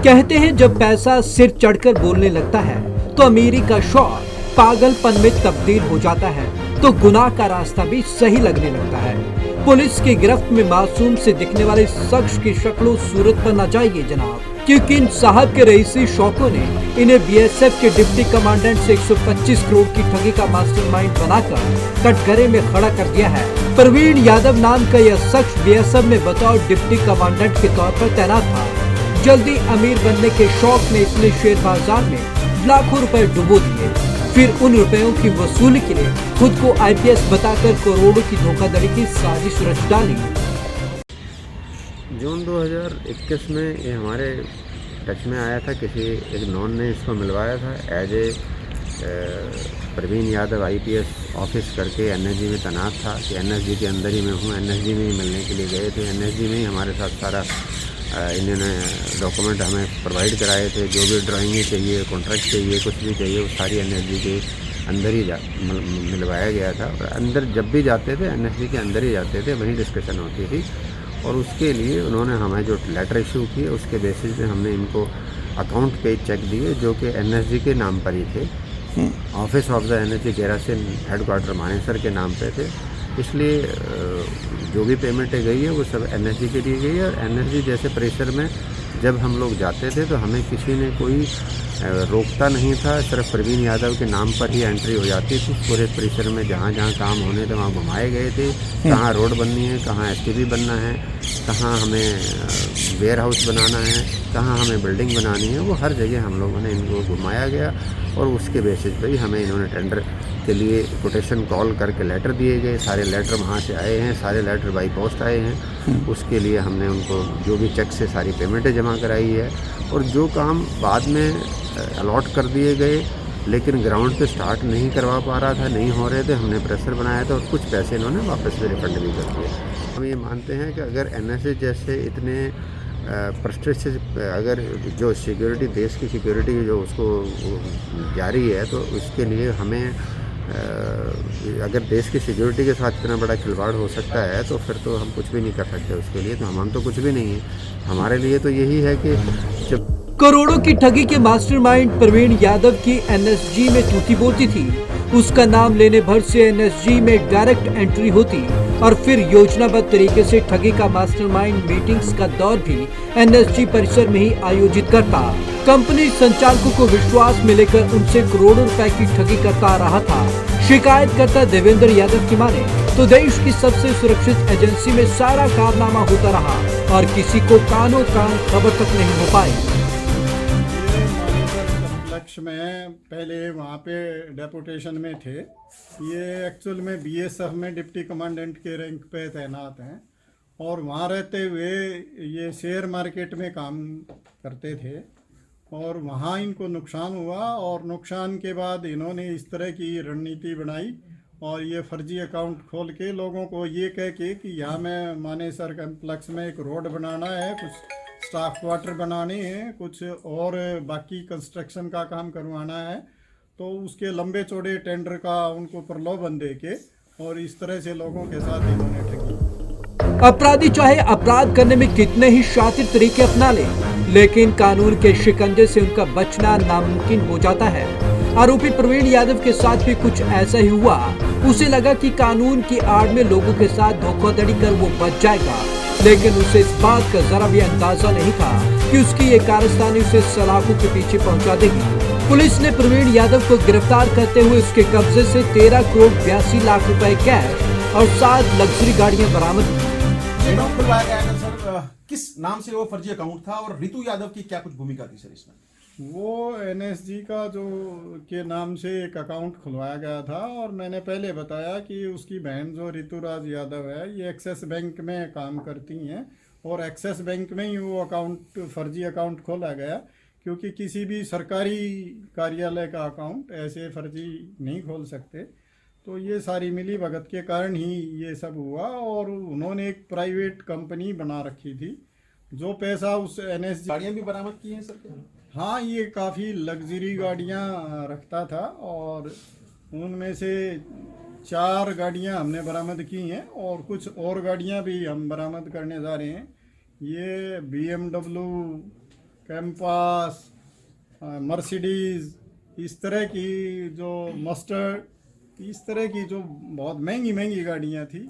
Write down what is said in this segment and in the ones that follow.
कहते हैं जब पैसा सिर चढ़कर बोलने लगता है तो अमीरी का शौक पागलपन में तब्दील हो जाता है, तो गुनाह का रास्ता भी सही लगने लगता है। पुलिस की गिरफ्त में मासूम से दिखने वाले शख्स की शक्लो सूरत पर न जाइए जनाब, क्योंकि इन साहब के रईसी शौकों ने इन्हें बीएसएफ के डिप्टी कमांडेंट से 125 करोड़ की ठगी का मास्टरमाइंड बनाकर कटघरे में खड़ा कर दिया है। प्रवीण यादव नाम का यह शख्स बीएसएफ में बतौर डिप्टी कमांडेंट के तौर पर तैनात था। जल्दी अमीर बनने के शौक ने इसने शेयर बाजार में लाखों रुपए डुबो दिए, फिर उन रुपयों की वसूली के लिए खुद को आईपीएस बताकर करोड़ों की धोखाधड़ी की साजिश रच डाली। जून 2021 में ये हमारे टच में आया था, किसी एक नॉन ने इसको मिलवाया था। As a Praveen Yadav IPS office करके एनएसजी में तैनात था कि एनएसजी के अंदर ही मैं हूँ। एनएसजी में ही मिलने के लिए गए थे। एनएसजी में ही हमारे साथ सारा इन्होंने डॉक्यूमेंट हमें प्रोवाइड कराए थे। जो भी ड्राइंगें चाहिए, कॉन्ट्रैक्ट चाहिए, कुछ भी चाहिए, वो सारी एनएसजी के अंदर ही मिलवाया गया था। और अंदर जब भी जाते थे एनएसजी के अंदर ही जाते थे, वहीं डिस्कशन होती थी। और उसके लिए उन्होंने हमें जो लेटर इशू किए उसके बेसिस पे हमने इनको अकाउंट पेज चेक दिए, जो कि एनएसजी के नाम पर ही थे। ऑफिस ऑफ द एनएसजी केरासिन हेडक्वार्टर मानेसर के नाम पे थे। इसलिए जो भी पेमेंटें गई है वो सब एनएसजी के लिए गई है। और एनएसजी जैसे परिसर में जब हम लोग जाते थे तो हमें किसी ने कोई रोकता नहीं था। सिर्फ प्रवीण यादव के नाम पर ही एंट्री हो जाती थी। पूरे परिसर में जहाँ जहाँ काम होने थे वहाँ घुमाए गए थे। कहाँ रोड बननी है, कहाँ एसटीपी बनना है, कहाँ हमें वेयर हाउस बनाना है, कहाँ हमें बिल्डिंग बनानी है, वो हर जगह हम लोगों ने इनको घुमाया गया। और उसके बेसिस पर ही हमें इन्होंने टेंडर के लिए कोटेशन कॉल करके लेटर दिए गए। सारे लेटर वहाँ से आए हैं, सारे लेटर बाई पोस्ट आए हैं। उसके लिए हमने उनको जो भी चेक से सारी पेमेंटें जमा कराई है। और जो काम बाद में अलॉट कर दिए गए लेकिन ग्राउंड पे स्टार्ट नहीं करवा पा रहा था, नहीं हो रहे थे, हमने प्रेशर बनाया था और कुछ पैसे इन्होंने वापस भी रिफंड भी कर दिए। हम ये मानते हैं कि अगर एनएसए जैसे इतने प्रेस्टिजियस, अगर जो सिक्योरिटी, देश की सिक्योरिटी जो उसको जारी है, तो उसके लिए हमें अगर देश की सिक्योरिटी के साथ इतना बड़ा खिलवाड़ हो सकता है तो फिर तो हम कुछ भी नहीं कर सकते उसके लिए। तो हम तो कुछ भी नहीं है। हमारे लिए तो यही है कि जब करोड़ों की ठगी के मास्टरमाइंड प्रवीण यादव की एनएसजी में तूती बोती थी, उसका नाम लेने भर से एनएसजी में डायरेक्ट एंट्री होती और फिर योजनाबद्ध तरीके से ठगी का मास्टरमाइंड मीटिंग्स का दौर भी एनएसजी परिसर में ही आयोजित करता। कंपनी संचालकों को विश्वास में लेकर उनसे करोड़ों रुपए की ठगी करता आ रहा था। शिकायतकर्ता देवेंद्र यादव की माने तो देश की सबसे सुरक्षित एजेंसी में सारा कारनामा होता रहा और किसी को कानों कान खबर तक नहीं हो पाई। में पहले वहाँ पे डेपुटेशन में थे। ये एक्चुअल में बीएसएफ में डिप्टी कमांडेंट के रैंक पे तैनात हैं और वहाँ रहते हुए ये शेयर मार्केट में काम करते थे। और वहाँ इनको नुकसान हुआ और नुकसान के बाद इन्होंने इस तरह की रणनीति बनाई और ये फर्जी अकाउंट खोल के लोगों को ये कह के कि यहाँ में मानेसर कम्प्लेक्स में एक रोड बनाना है, कुछ स्टाफ क्वार्टर बनाने हैं, कुछ और बाकी कंस्ट्रक्शन का काम करवाना है, तो उसके लंबे चौड़े टेंडर का उनको प्रलोभन दे के और इस तरह से लोगों के साथ इन्होंने ठगी। अपराधी चाहे अपराध करने में कितने ही शातिर तरीके अपना ले, लेकिन कानून के शिकंजे से उनका बचना नामुमकिन हो जाता है। आरोपी प्रवीण यादव के साथ भी कुछ ऐसा ही हुआ। उसे लगा कि कानून की आड़ में लोगों के साथ धोखाधड़ी कर वो बच जाएगा, लेकिन उसे इस बात का जरा भी अंदाजा नहीं था कि उसकी ये कारस्तानी उसे सलाखों के पीछे पहुंचा देगी। पुलिस ने प्रवीण यादव को गिरफ्तार करते हुए उसके कब्जे से 13 करोड़ 82 लाख रुपए कैश और 7 लग्जरी गाड़ियां बरामद की। अकाउंट खुलवाया गया था सर, किस नाम से वो फर्जी अकाउंट था और रितु यादव की क्या कुछ भूमिका थी सर इसमें? वो एनएसजी का जो के नाम से एक अकाउंट खुलवाया गया था और मैंने पहले बताया कि उसकी बहन जो ऋतुराज यादव है ये एक्सिस बैंक में काम करती हैं और एक्सिस बैंक में ही वो अकाउंट, फर्जी अकाउंट खोला गया, क्योंकि किसी भी सरकारी कार्यालय का अकाउंट ऐसे फर्जी नहीं खोल सकते। तो ये सारी मिली भगत के कारण ही ये सब हुआ और उन्होंने एक प्राइवेट कंपनी बना रखी थी। जो पैसा उस एनएसजी, गाड़ियां भी बरामद की हैं सर? हाँ, ये काफ़ी लग्जरी गाड़ियाँ रखता था और उनमें से 4 गाड़ियाँ हमने बरामद की हैं और कुछ और गाड़ियाँ भी हम बरामद करने जा रहे हैं। ये BMW कैंपास, मर्सिडीज, इस तरह की जो मस्टर्ड, इस तरह की जो बहुत महंगी महंगी गाड़ियाँ थी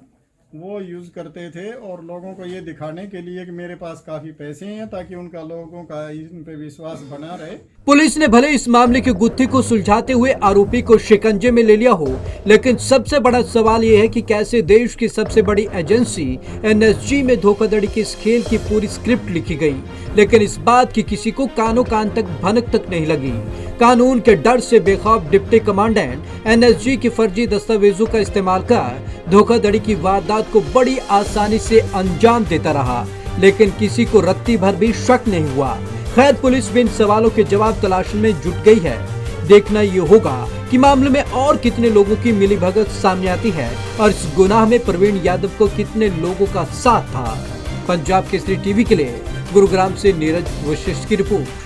वो यूज़ करते थे, और लोगों को ये दिखाने के लिए कि मेरे पास काफ़ी पैसे हैं, ताकि उनका लोगों का इन पे विश्वास बना रहे। पुलिस ने भले इस मामले की गुत्थी को सुलझाते हुए आरोपी को शिकंजे में ले लिया हो, लेकिन सबसे बड़ा सवाल यह है कि कैसे देश की सबसे बड़ी एजेंसी एनएसजी में धोखाधड़ी के इस खेल की पूरी स्क्रिप्ट लिखी गई, लेकिन इस बात की किसी को कानों कान तक भनक तक नहीं लगी। कानून के डर से बेखौफ डिप्टी कमांडेंट एनएसजी के फर्जी दस्तावेजों का इस्तेमाल कर धोखाधड़ी की वारदात को बड़ी आसानी से अंजाम देता रहा, लेकिन किसी को रत्ती भर भी शक नहीं हुआ। खैर, पुलिस भी इन सवालों के जवाब तलाशने में जुट गई है। देखना ये होगा कि मामले में और कितने लोगों की मिलीभगत सामने आती है और इस गुनाह में प्रवीण यादव को कितने लोगों का साथ था। पंजाब केसरी टीवी के लिए गुरुग्राम से नीरज वशिष्ठ की रिपोर्ट।